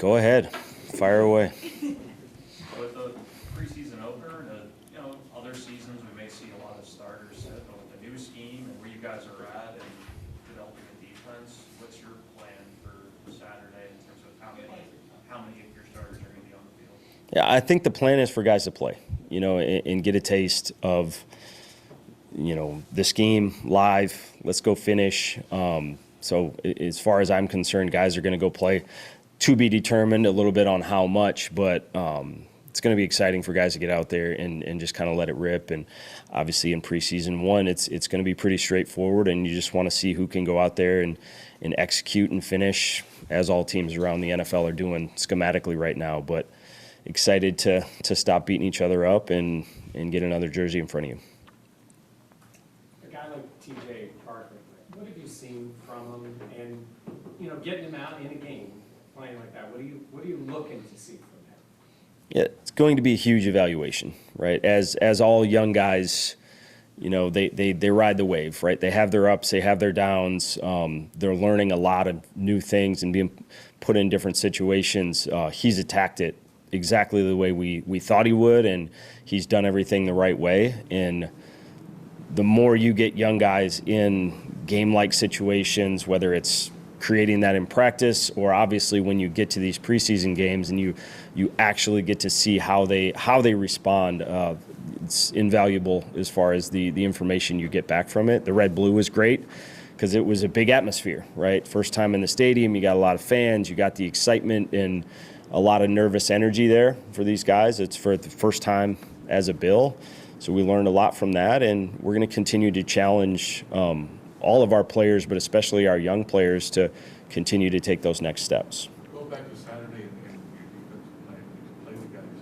Go ahead. Fire away. With the preseason opener and other seasons, we may see a lot of starters sit, but with the new scheme and where you guys are at and developing the defense, what's your plan for Saturday in terms of how many of your starters are going to be on the field? Yeah, I think the plan is for guys to play, and get a taste of, the scheme live. Let's go finish. So as far as I'm concerned, guys are going to go play. To be determined a little bit on how much, but it's going to be exciting for guys to get out there and just kind of let it rip. And obviously in preseason one, it's going to be pretty straightforward, and you just want to see who can go out there and execute and finish, as all teams around the NFL are doing schematically right now. But excited to stop beating each other up and get another jersey in front of you. A guy like TJ Parker, what have you seen from him, and getting him out in a game, playing like that? What are you looking to see from him? Yeah, it's going to be a huge evaluation, right? As all young guys, they ride the wave, right? They have their ups, they have their downs. They're learning a lot of new things and being put in different situations. He's attacked it exactly the way we thought he would, and he's done everything the right way. And the more you get young guys in game-like situations, whether it's creating that in practice or obviously when you get to these preseason games and you actually get to see how they respond, it's invaluable as far as the information you get back from it. The red-blue was great because it was a big atmosphere, right? First time in the stadium, you got a lot of fans, you got the excitement and a lot of nervous energy there for these guys. It's for the first time as a Bill. So we learned a lot from that, and we're going to continue to challenge all of our players, but especially our young players, to continue to take those next steps. Go back to Saturday and your defensive plan to play the guys.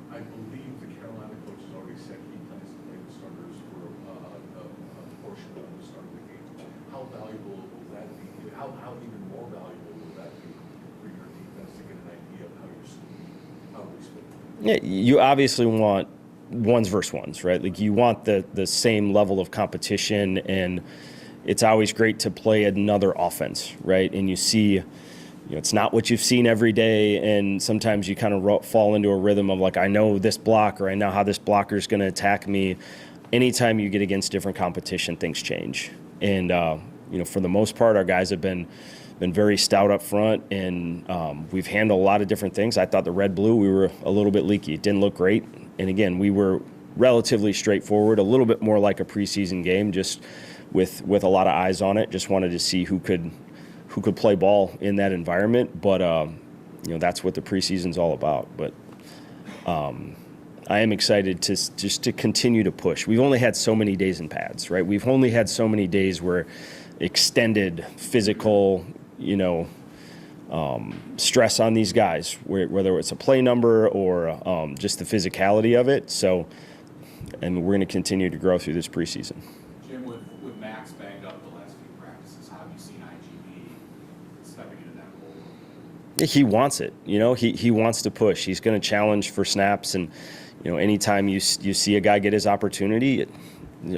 I believe the Carolina coach has already said he plans to play the starters for a portion of the start of the game. How valuable will that be? How even more valuable will that be for your defense to get an idea of how we split? Yeah, you obviously want ones versus ones, right? Like you want the same level of competition, and it's always great to play another offense, right? And you see, it's not what you've seen every day, and sometimes you kind of fall into a rhythm of like, I know this block, or I know how this blocker is going to attack me. Anytime you get against different competition, things change. And for the most part, our guys have been very stout up front, and we've handled a lot of different things. I thought the red-blue, we were a little bit leaky. It didn't look great. And again, we were relatively straightforward, a little bit more like a preseason game, just with a lot of eyes on it. Just wanted to see who could play ball in that environment. But that's what the preseason's all about. But I am excited to continue to push. We've only had so many days in pads, right? We've only had so many days where extended physical, stress on these guys, whether it's a play number or just the physicality of it. So, and we're going to continue to grow through this preseason. Jim, with Max banged up the last few practices, how have you seen IGB stepping into that role? He wants it. He wants to push. He's going to challenge for snaps, and anytime you see a guy get his opportunity,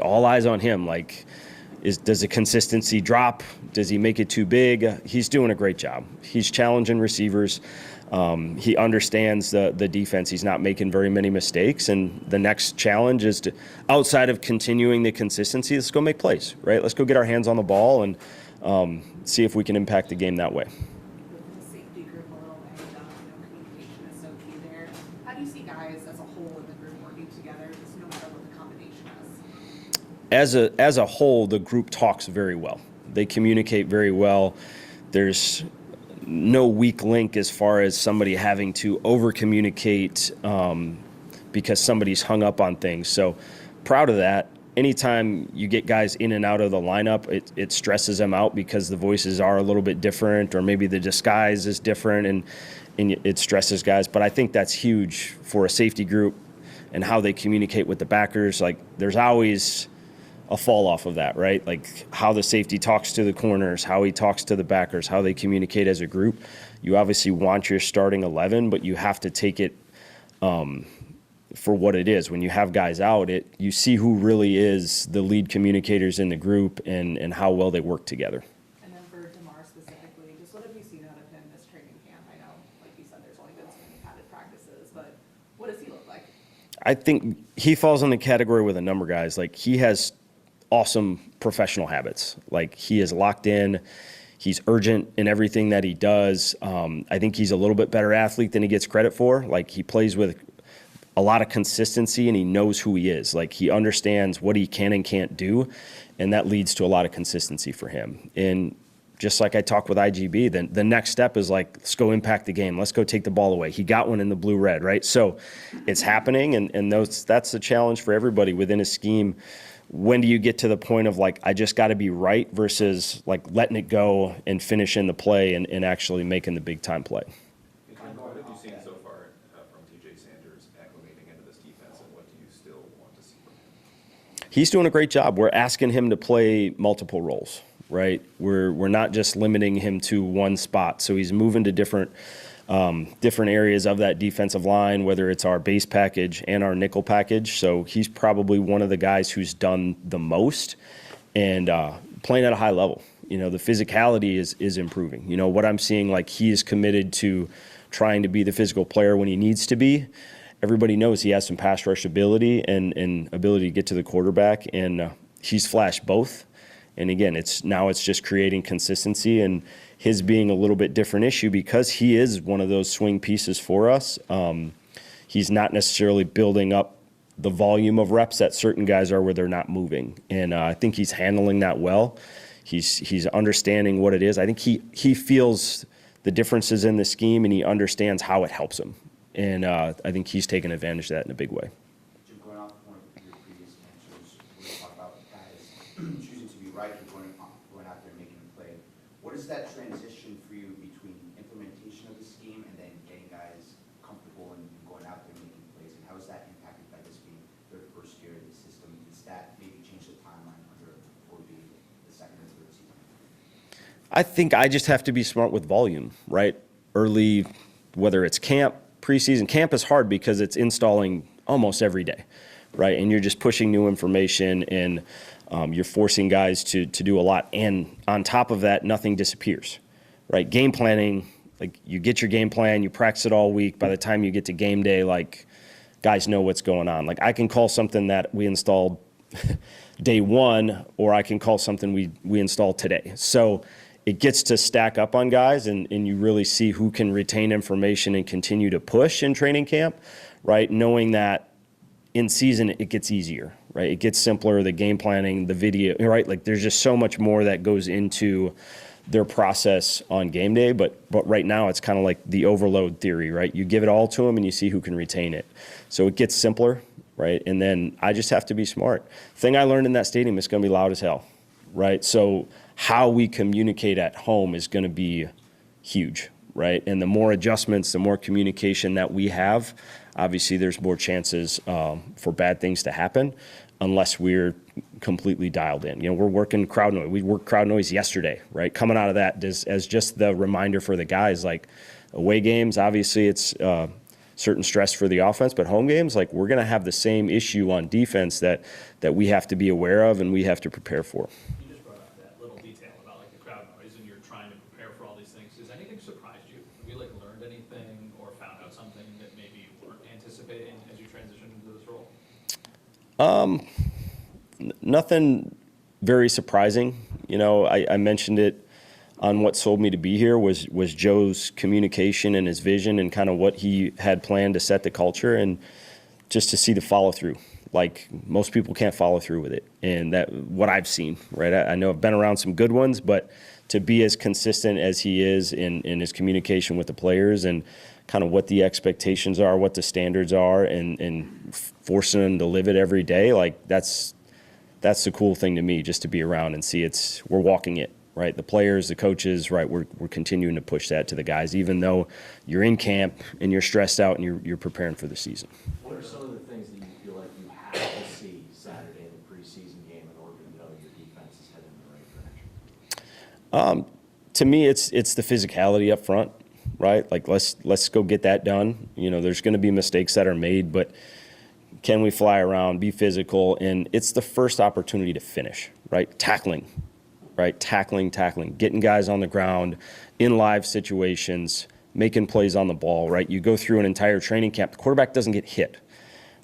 all eyes on him. Like, does the consistency drop? Does he make it too big? He's doing a great job. He's challenging receivers. He understands the defense. He's not making very many mistakes. And the next challenge is to, outside of continuing the consistency, let's go make plays, right? Let's go get our hands on the ball and see if we can impact the game that way. With the safety group a little banged up, communication is so key there. How do you see guys as a whole in the group working together, just no matter what the combination is? As a whole, the group talks very well. They communicate very well. There's no weak link as far as somebody having to over-communicate because somebody's hung up on things. So proud of that. Anytime you get guys in and out of the lineup, it stresses them out because the voices are a little bit different, or maybe the disguise is different, and it stresses guys. But I think that's huge for a safety group and how they communicate with the backers. Like, there's always a fall off of that, right? Like how the safety talks to the corners, how he talks to the backers, how they communicate as a group. You obviously want your starting 11, but you have to take it for what it is. When you have guys out, you see who really is the lead communicators in the group and how well they work together. And then for DeMar specifically, just what have you seen out of him this training camp? I know I think he falls in the category with a number of guys. Like, he has awesome professional habits. Like, he is locked in. He's urgent in everything that he does. I think he's a little bit better athlete than he gets credit for. Like, he plays with a lot of consistency, and he knows who he is. Like, he understands what he can and can't do, and that leads to a lot of consistency for him. And just like I talked with IGB, then the next step is like, let's go impact the game. Let's go take the ball away. He got one in the blue-red, right? So it's happening, and that's the challenge for everybody within a scheme. When do you get to the point of like, I just got to be right versus like letting it go and finishing the play and actually making the big-time play? What have you seen so far from TJ Sanders acclimating into this defense, and what do you still want to see from him? He's doing a great job. We're asking him to play multiple roles, right? We're not just limiting him to one spot. So he's moving to different areas of that defensive line, whether it's our base package and our nickel package. So he's probably one of the guys who's done the most and playing at a high level. You know, the physicality is improving. You know, what I'm seeing, like, he is committed to trying to be the physical player when he needs to be. Everybody knows he has some pass rush ability and ability to get to the quarterback, and he's flashed both. And again, it's just creating consistency, and his being a little bit different issue because he is one of those swing pieces for us. He's not necessarily building up the volume of reps that certain guys are where they're not moving. And I think he's handling that well. He's understanding what it is. I think he feels the differences in the scheme, and he understands how it helps him. And I think he's taken advantage of that in a big way. Jim, going off one of your previous answers, we talked about guys choosing to be right and going out there and making a play. What is that transition for you between implementation of the scheme and then getting guys comfortable and going out there and making plays? And how is that impacted by this being their first year in the system? Does that maybe change the timeline for the second or third season? I think I just have to be smart with volume, right? Early, whether it's camp, preseason. Camp is hard because it's installing almost every day, right? And you're just pushing new information, and you're forcing guys to do a lot. And on top of that, nothing disappears, right? Game planning, like, you get your game plan, you practice it all week. By the time you get to game day, like, guys know what's going on. Like, I can call something that we installed day one, or I can call something we installed today. So it gets to stack up on guys, and you really see who can retain information and continue to push in training camp, right? Knowing that in season it gets easier, right? It gets simpler, the game planning, the video, right? Like, there's just so much more that goes into their process on game day, but right now it's kind of like the overload theory, right? You give it all to them and you see who can retain it. So it gets simpler, right? And then I just have to be smart. Thing I learned in that stadium, it's going to be loud as hell, right? So how we communicate at home is going to be huge, right? And the more adjustments, the more communication that we have, obviously there's more chances for bad things to happen unless we're completely dialed in. You know, we're working crowd noise. We worked crowd noise yesterday, right? Coming out of that as just the reminder for the guys, like, away games, obviously it's certain stress for the offense, but home games, like, we're going to have the same issue on defense that we have to be aware of and we have to prepare for. You just brought up that little detail about, like, the crowd noise, and you're trying to prepare for all these things. Has anything surprised you? Have you, like, learned anything or found out something that maybe you weren't anticipating as you transitioned into this role? Nothing very surprising. You know, I mentioned it on what sold me to be here was Joe's communication and his vision and kind of what he had planned to set the culture, and just to see the follow through. Like, most people can't follow through with it, and that what I've seen, right? I know I've been around some good ones, but to be as consistent as he is in his communication with the players and kind of what the expectations are, what the standards are, and forcing them to live it every day, like, that's the cool thing to me, just to be around and see we're walking it, right? The players, the coaches, right? We're continuing to push that to the guys, even though you're in camp and you're stressed out and you're preparing for the season. What are some of the things that you feel like you have to see Saturday in the preseason game in order to know your defense is heading in the right direction? To me, it's the physicality up front, right? Like, let's go get that done. You know, there's going to be mistakes that are made, but can we fly around, be physical? And it's the first opportunity to finish, right? Tackling, right? Tackling, getting guys on the ground in live situations, making plays on the ball, right? You go through an entire training camp, the quarterback doesn't get hit,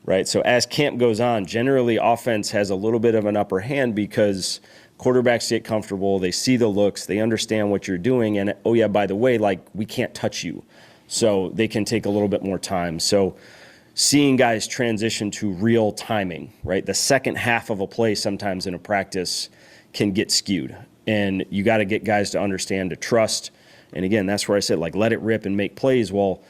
right? So as camp goes on, generally offense has a little bit of an upper hand because quarterbacks get comfortable, they see the looks, they understand what you're doing, and oh yeah, by the way, like we can't touch you. So they can take a little bit more time. So seeing guys transition to real timing, right? The second half of a play sometimes in a practice can get skewed. And you got to get guys to understand, to trust. And again, that's where I said, like, let it rip and make plays. Well,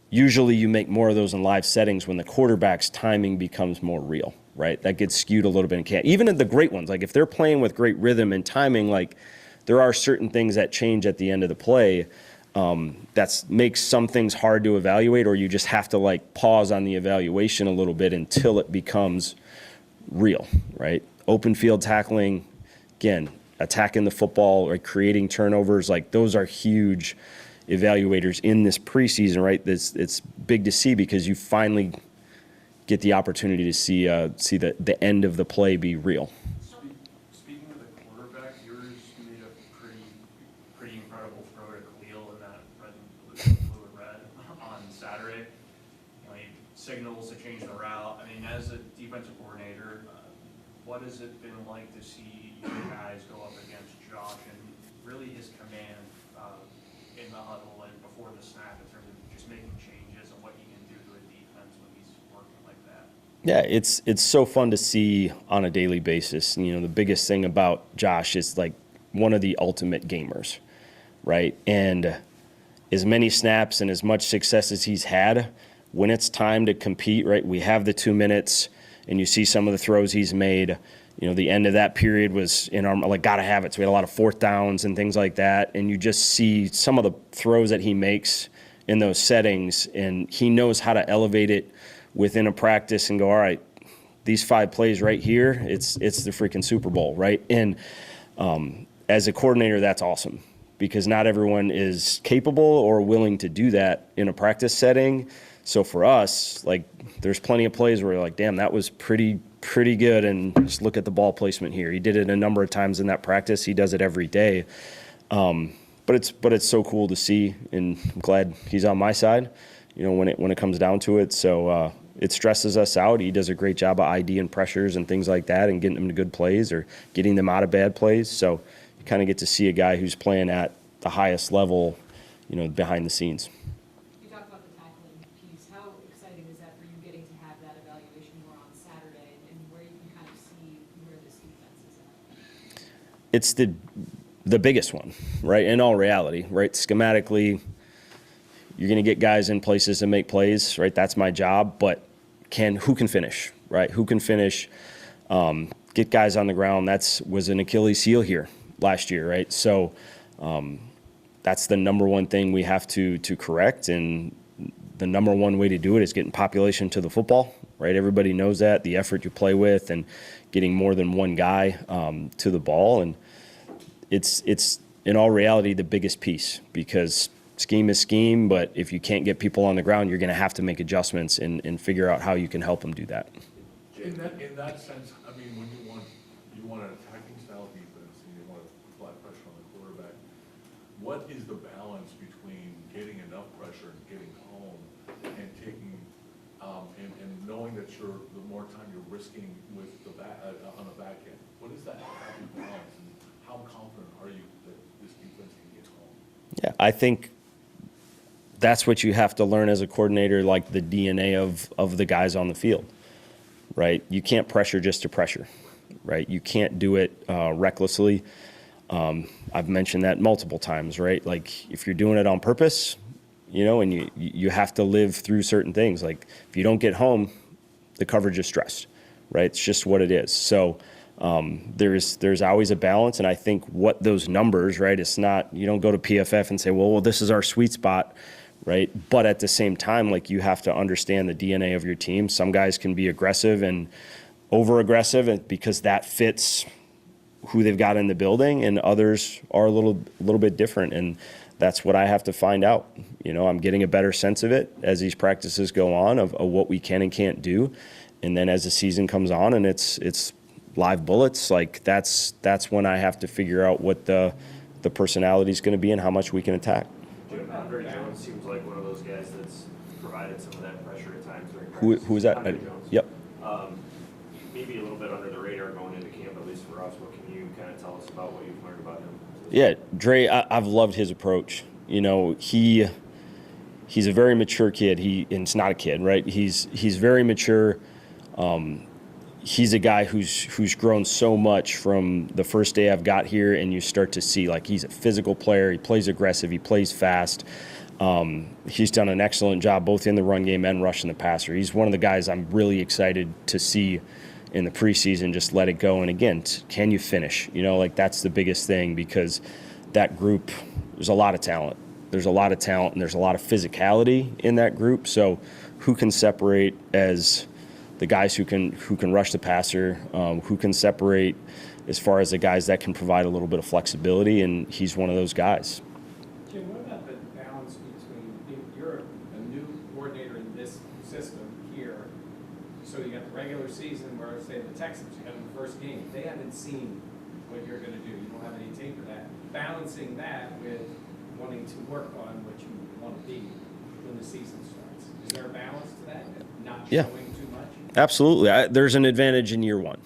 usually you make more of those in live settings when the quarterback's timing becomes more real, right? That gets skewed a little bit in camp. Even in the great ones, like if they're playing with great rhythm and timing, like there are certain things that change at the end of the play. That makes some things hard to evaluate, or you just have to like pause on the evaluation a little bit until it becomes real, right? Open field tackling, again, attacking the football or creating turnovers, like those are huge evaluators in this preseason, right? It's big to see because you finally get the opportunity to see the end of the play be real. Speaking of the quarterback, yours made a pretty incredible throw to Khalil in that blue and red on Saturday. You know, he signals to change the route. I mean, as a defensive coordinator, what has it been like to see you guys go up against Josh and really his command in the huddle and before the snap in terms of just making changes and what he can do to a defense when he's working like that? Yeah, it's so fun to see on a daily basis. You know, the biggest thing about Josh is like one of the ultimate gamers, right? And as many snaps and as much success as he's had, when it's time to compete, right, we have the 2 minutes and you see some of the throws he's made. You know, the end of that period was in our, like, gotta have it. So we had a lot of fourth downs and things like that. And you just see some of the throws that he makes in those settings, and he knows how to elevate it within a practice and go, all right, these 5 plays right here, it's the freaking Super Bowl, right? And as a coordinator, that's awesome because not everyone is capable or willing to do that in a practice setting. So for us, like, there's plenty of plays where you're like, damn, that was pretty good, and just look at the ball placement here. He did it a number of times in that practice. He does it every day. But it's so cool to see, and I'm glad he's on my side, you know, when it comes down to it. So it stresses us out. He does a great job of ID and pressures and things like that and getting them to good plays or getting them out of bad plays. So you kind of get to see a guy who's playing at the highest level, you know, behind the scenes. You talked about the tackling piece. How exciting is that for you getting to have that evaluation more on Saturday and where you can kind of see where this defense is at? It's the biggest one, right? In all reality, right? Schematically, you're going to get guys in places to make plays, right? That's my job. But who can finish, right? Who can finish? Get guys on the ground. Was an Achilles heel here last year, right? So that's the number one thing we have to correct, and the number one way to do it is getting population to the football, right? Everybody knows that, the effort you play with and getting more than one guy to the ball. And it's in all reality the biggest piece because scheme is scheme, but if you can't get people on the ground, you're going to have to make adjustments and figure out how you can help them do that. In that sense, I mean, when you want an attacking style defense and you want to apply pressure on the quarterback, what is the balance between getting enough pressure and getting home and taking and knowing that the more time you're risking with the on the back end? What is that happy balance, and how confident are you that this defense can get home? Yeah, I think that's what you have to learn as a coordinator, like the DNA of the guys on the field, right? You can't pressure just to pressure, right? You can't do it recklessly. I've mentioned that multiple times, right? Like if you're doing it on purpose, you know, and you have to live through certain things. Like if you don't get home, the coverage is stressed, right? It's just what it is. So there's always a balance, and I think what those numbers, right? It's not, you don't go to PFF and say, well, this is our sweet spot, right? But at the same time, like you have to understand the DNA of your team. Some guys can be aggressive and over-aggressive because that fits who they've got in the building, and others are a little bit different, and that's what I have to find out. You know, I'm getting a better sense of it as these practices go on of what we can and can't do, and then as the season comes on and it's live bullets, like that's when I have to figure out what the personality is going to be and how much we can attack. Andre Jones seems like one of those those guys that's provided some of that pressure at times during Who practice. was that? Andre Jones. Yep. Maybe a little bit under the radar going into camp, at least for us. What can you kind of tell us about what you've learned about him? Yeah, Dre, I've loved his approach. You know, he's a very mature kid. And it's not a kid, right? He's very mature. He's a guy who's grown so much from the first day I've got here, and you start to see, like, he's a physical player. He plays aggressive. He plays fast. He's done an excellent job both in the run game and rushing the passer. He's one of the guys I'm really excited to see in the preseason. Just let it go. And again, can you finish? You know, like, that's the biggest thing, because that group, there's a lot of talent. There's a lot of talent, and there's a lot of physicality in that group. So who can separate as the guys who can rush the passer, who can separate as far as the guys that can provide a little bit of flexibility, and he's one of those guys. Jim, what about the balance between, you're a new coordinator in this system here, so you got the regular season where, say, the Texans, you have the first game, they haven't seen what you're gonna do, you don't have any tape for that. Balancing that with wanting to work on what you want to be when the season starts. Is there a balance to that, not Yeah. showing too much? Absolutely. There's an advantage in year one,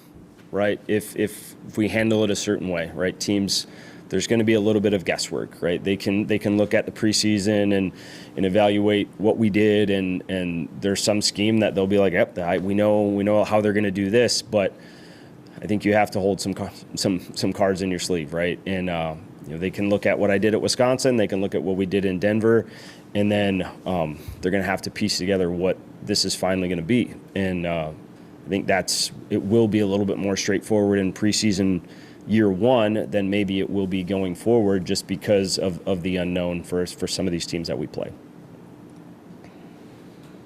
right? If we handle it a certain way, right? Teams, there's going to be a little bit of guesswork, right? They can look at the preseason and evaluate what we did, and there's some scheme that they'll be like, yep, we know how they're going to do this, but I think you have to hold some cards in your sleeve, right? And you know, they can look at what I did at Wisconsin, they can look at what we did in Denver, and then they're going to have to piece together what this is finally going to be. And I think it will be a little bit more straightforward in preseason year one than maybe it will be going forward, just because of the unknown for some of these teams that we play.